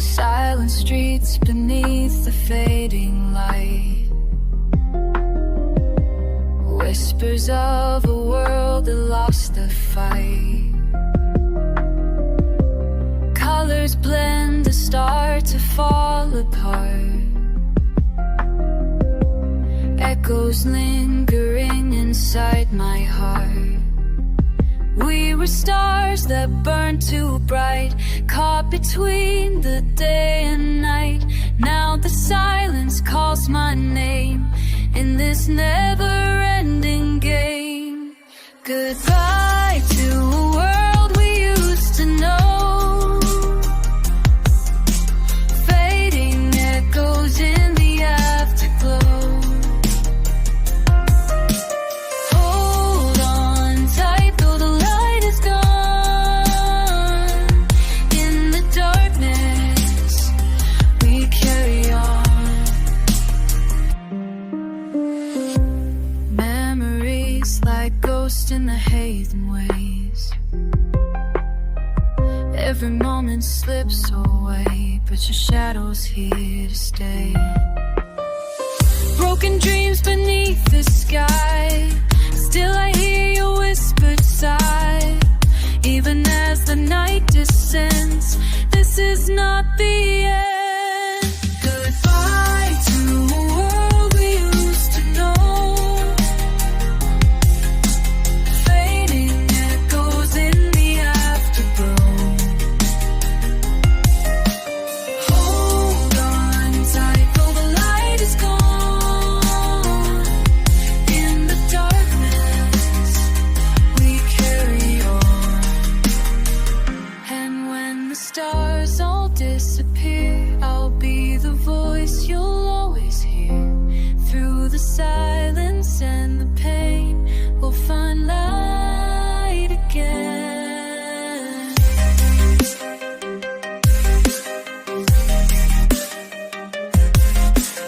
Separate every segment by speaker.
Speaker 1: Silent streets beneath the fading light, whispers of a world that lost the fight. Colors blend to start to fall apart, echoes lingering inside my heart. We were stars that burned too bright, caught between the day and night. Now the silence calls my name in this never-ending game. Goodbye to a world we used to know, fading echoes in the afterglow. Hold on tight though the light is gone. In the darkness we carry on. Memories like ghosts in the hazen ways. Every moment slips away, but your shadow's here to stay. Broken dreams beneath the sky, still I hear your whispered sigh. Even as the night descends, this is not the end. Goodbye to a world we used to know, fading echoes in the afterglow. Hold on tight though the light is gone. In the darkness we carry on. And when the stars all disappear, I'll be the voice you'll always hear. Through the silence and the pain, we'll find light again.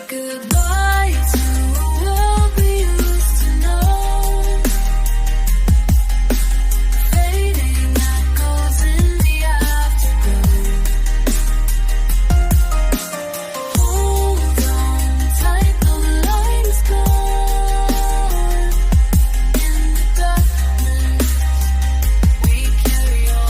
Speaker 1: Goodbye to a world we used to know, fading echoes in the afterglow. Hold on tight though the light is gone. In the darkness we carry on.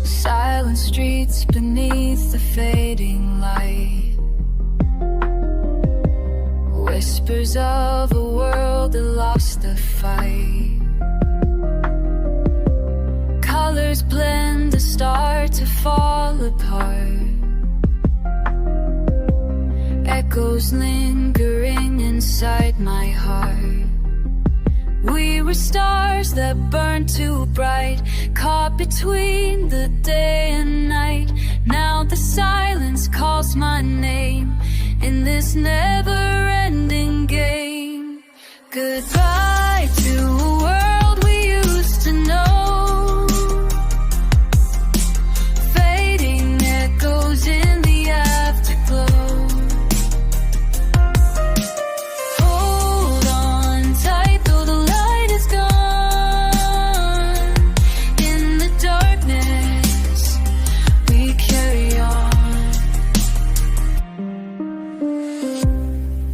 Speaker 1: Silent streets beneath the fading light, whispers of a world that lost the fight. Colors blend to start to fall apart, echoes lingering inside my heart. We were stars that burned too bright, caught between the day and night. Now the silence calls my name in this never-ending game. Goodbye to a world we used to know, fading echoes in the afterglow. Hold on tight though the light is gone. In the darkness we carry on.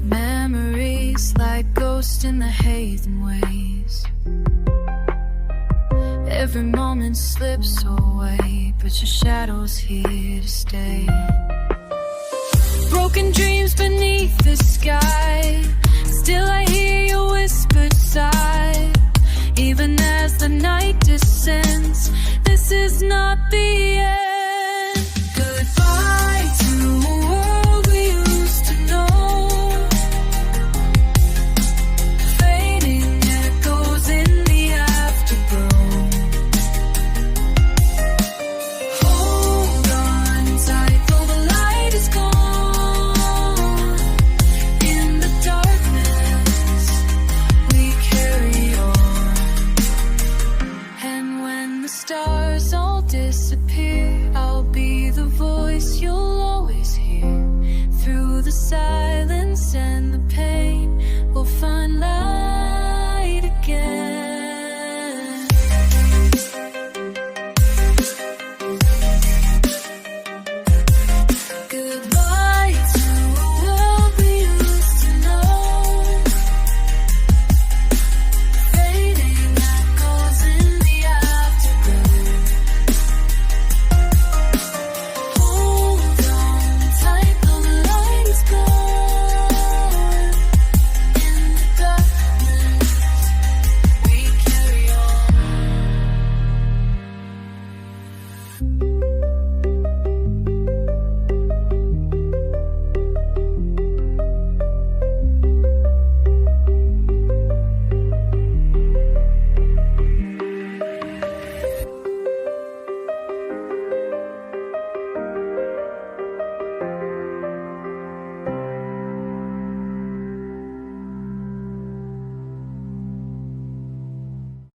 Speaker 1: Memories like ghosts in the hazen ways. Every moment slips away, but your shadow's here to stay. Broken dreams beneath the sky, still I hear your whispered sigh. Even as the night descends, this is not the